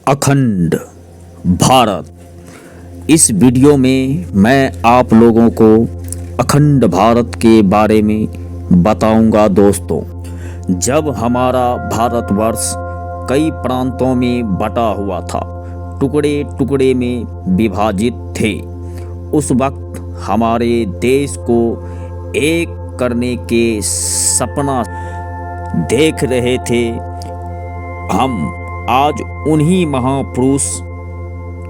अखंड भारत। इस वीडियो में मैं आप लोगों को अखंड भारत के बारे में बताऊंगा। दोस्तों, जब हमारा भारतवर्ष कई प्रांतों में बटा हुआ था, टुकड़े टुकड़े में विभाजित थे, उस वक्त हमारे देश को एक करने के सपना देख रहे थे हम। आज उन्हीं महापुरुष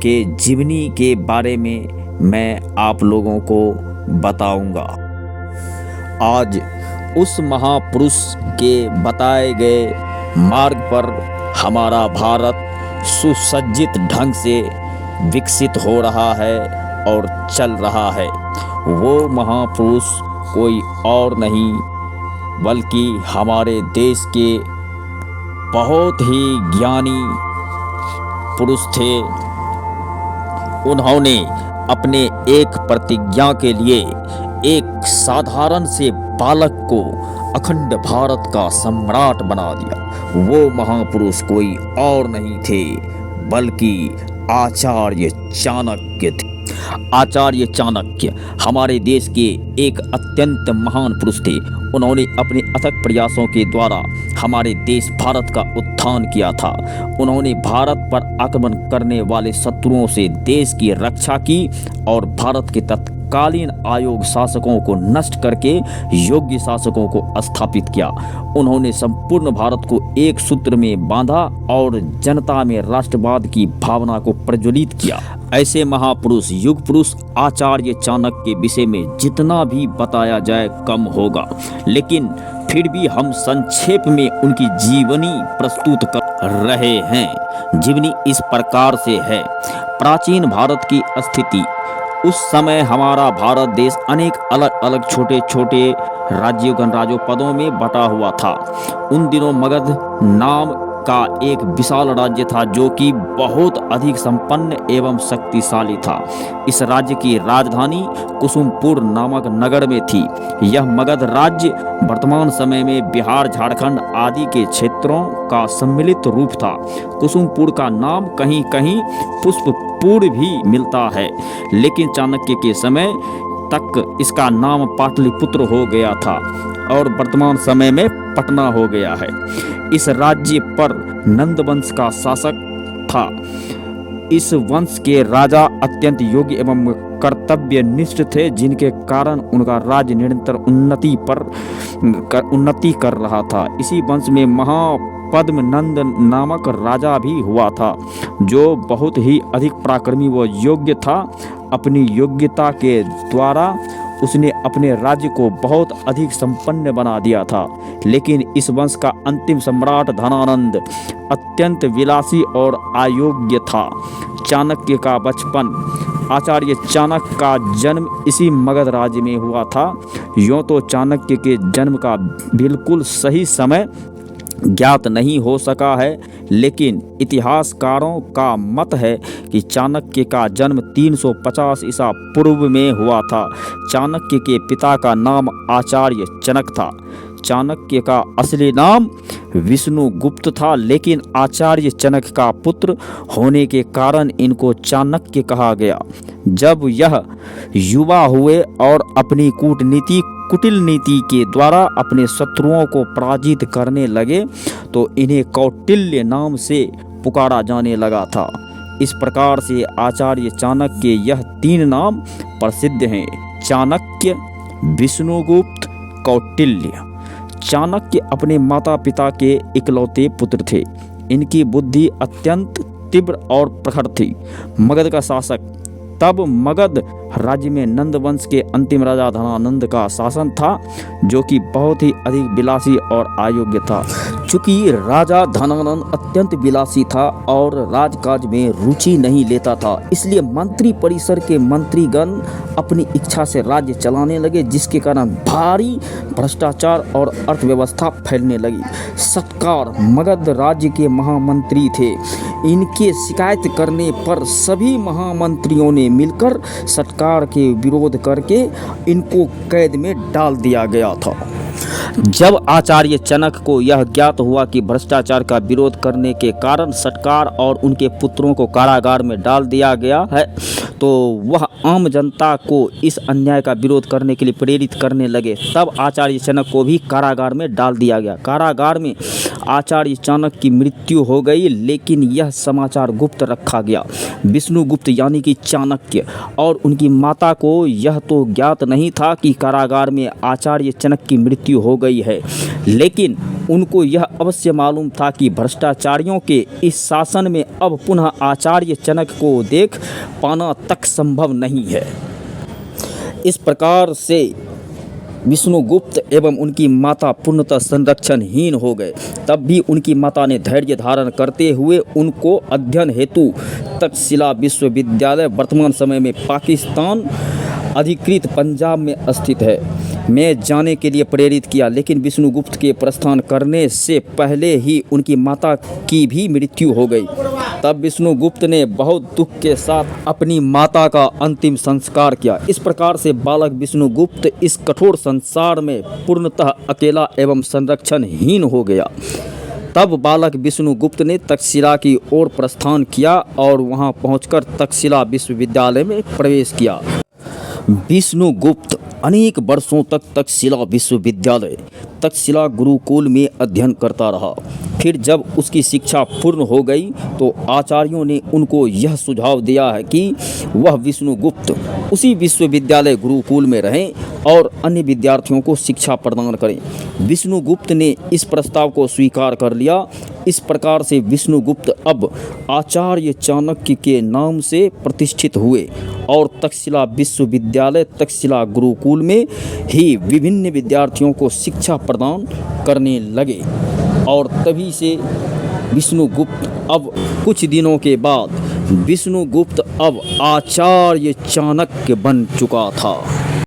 के जीवनी के बारे में मैं आप लोगों को बताऊंगा। आज उस महापुरुष के बताए गए मार्ग पर हमारा भारत सुसज्जित ढंग से विकसित हो रहा है और चल रहा है। वो महापुरुष कोई और नहीं बल्कि हमारे देश के बहुत ही ज्ञानी पुरुष थे। उन्होंने अपने एक प्रतिज्ञा के लिए एक साधारण से बालक को अखंड भारत का सम्राट बना दिया। वो महापुरुष कोई और नहीं थे बल्कि आचार्य चाणक्य थे। आचार्य चाणक्य हमारे देश के एक अत्यंत महान पुरुष थे। उन्होंने अपने अथक प्रयासों के द्वारा हमारे देश भारत का उत्थान किया था। उन्होंने भारत पर आक्रमण करने वाले शत्रुओं से देश की रक्षा की और भारत के तत्कालीन आयोग शासकों को नष्ट करके योग्य शासकों को स्थापित किया। उन्होंने संपूर्ण भारत को एक सूत्र में बांधा और जनता में राष्ट्रवाद की भावना को प्रज्वलित किया। ऐसे महापुरुष, युग पुरुष आचार्य चाणक्य के विषय में जितना भी बताया जाए कम होगा, लेकिन फिर भी हम संक्षेप में उनकी जीवनी प्रस्तुत कर रहे हैं। जीवनी इस प्रकार से है। प्राचीन भारत की स्थिति। उस समय हमारा भारत देश अनेक अलग अलग छोटे छोटे राज्यों गणराज्यों में बटा हुआ था। उन दिनों मगध नाम का एक विशाल राज्य था जो कि बहुत अधिक संपन्न एवं शक्तिशाली था। इस राज्य की राजधानी कुसुमपुर नामक नगर में थी। यह मगध राज्य वर्तमान समय में बिहार, झारखंड आदि के क्षेत्रों का सम्मिलित रूप था। कुसुमपुर का नाम कहीं कहीं पुष्पपुर भी मिलता है, लेकिन चाणक्य के समय तक इसका नाम पाटलिपुत्र हो गया था और वर्तमान समय में पटना हो गया है। इस राज्य पर नंद वंश का शासक था। इस वंश के राजा अत्यंत योग्य एवं कर्तव्यनिष्ठ थे, जिनके कारण उनका राज्य निरंतर उन्नति कर रहा था। इसी वंश में महापद्मनंद नामक राजा भी हुआ था, जो बहुत ही अधिक पराक्रमी व योग्य था। अपनी योग्यता के द्वारा उसने अपने राज्य को बहुत अधिक संपन्न बना दिया था। लेकिन इस वंश का अंतिम सम्राट धनानंद अत्यंत विलासी और अयोग्य था। चाणक्य का बचपन। आचार्य चाणक्य का जन्म इसी मगध राज्य में हुआ था। यूँ तो चाणक्य के जन्म का बिल्कुल सही समय ज्ञात नहीं हो सका है, लेकिन इतिहासकारों का मत है कि चाणक्य का जन्म 350 ईसा पूर्व में हुआ था। चाणक्य के पिता का नाम आचार्य जनक था। चाणक्य का असली नाम विष्णुगुप्त था, लेकिन आचार्य जनक का पुत्र होने के कारण इनको चाणक्य कहा गया। जब यह युवा हुए और अपनी कुटिल नीति के द्वारा अपने शत्रुओं को पराजित करने लगे, तो इन्हें कौटिल्य नाम से पुकारा जाने लगा था। इस प्रकार से आचार्य चाणक्य यह 3 नाम प्रसिद्ध हैं: चाणक्य, विष्णुगुप्त, कौटिल्य। चाणक्य अपने माता पिता के इकलौते पुत्र थे। इनकी बुद्धि अत्यंत तीव्र और प्रखर थी। मगध का शासक। तब मगध राज्य में नंद वंश के अंतिम राजा धनानंद का शासन था, जो कि बहुत ही अधिक विलासी और अयोग्य था। चूंकि राजा धनानंद अत्यंत विलासी था और राजकाज में रुचि नहीं लेता था, इसलिए मंत्री परिषद के मंत्रीगण अपनी इच्छा से राज्य चलाने लगे, जिसके कारण भारी भ्रष्टाचार और अर्थव्यवस्था फैलने लगी। सत्कार मगध राज्य के महामंत्री थे। इनके शिकायत करने पर सभी महामंत्रियों ने मिलकर सरकार के विरोध करके इनको कैद में डाल दिया गया था। जब आचार्य चाणक्य को यह ज्ञात हुआ कि भ्रष्टाचार का विरोध करने के कारण सरकार और उनके पुत्रों को कारागार में डाल दिया गया है, तो वह आम जनता को इस अन्याय का विरोध करने के लिए प्रेरित करने लगे। तब आचार्य चाणक्य को भी कारागार में डाल दिया गया। कारागार में आचार्य चाणक्य की मृत्यु हो गई, लेकिन यह समाचार गुप्त रखा गया। विष्णुगुप्त यानी कि चाणक्य और उनकी माता को यह तो ज्ञात नहीं था कि कारागार में आचार्य चाणक्य की मृत्यु हो गई है, लेकिन उनको यह अवश्य मालूम था कि भ्रष्टाचारियों के इस शासन में अब पुनः आचार्य चाणक्य को देख पाना तक संभव नहीं है। इस प्रकार से विष्णुगुप्त एवं उनकी माता पूर्णतः संरक्षणहीन हो गए। तब भी उनकी माता ने धैर्य धारण करते हुए उनको अध्ययन हेतु तक्षशिला विश्वविद्यालय, वर्तमान समय में पाकिस्तान अधिकृत पंजाब में स्थित है, में जाने के लिए प्रेरित किया। लेकिन विष्णुगुप्त के प्रस्थान करने से पहले ही उनकी माता की भी मृत्यु हो गई। तब विष्णुगुप्त ने बहुत दुख के साथ अपनी माता का अंतिम संस्कार किया। इस प्रकार से बालक विष्णुगुप्त इस कठोर संसार में पूर्णतः अकेला एवं संरक्षणहीन हो गया। तब बालक विष्णुगुप्त ने तक्षशिला की ओर प्रस्थान किया और वहां पहुंचकर तक्षशिला विश्वविद्यालय में प्रवेश किया। विष्णुगुप्त अनेक वर्षों तक तक्षशिला विश्वविद्यालय, तक्षशिला गुरुकुल में अध्ययन करता रहा। फिर जब उसकी शिक्षा पूर्ण हो गई तो आचार्यों ने उनको यह सुझाव दिया है कि वह विष्णुगुप्त उसी विश्वविद्यालय गुरुकुल में रहें और अन्य विद्यार्थियों को शिक्षा प्रदान करें। विष्णुगुप्त ने इस प्रस्ताव को स्वीकार कर लिया। इस प्रकार से विष्णुगुप्त अब आचार्य चाणक्य के नाम से प्रतिष्ठित हुए और तक्षशिला विश्वविद्यालय, तक्षशिला गुरुकुल में ही विभिन्न विद्यार्थियों को शिक्षा प्रदान करने लगे। और तभी से विष्णुगुप्त अब कुछ दिनों के बाद विष्णुगुप्त अब आचार्य चाणक्य बन चुका था।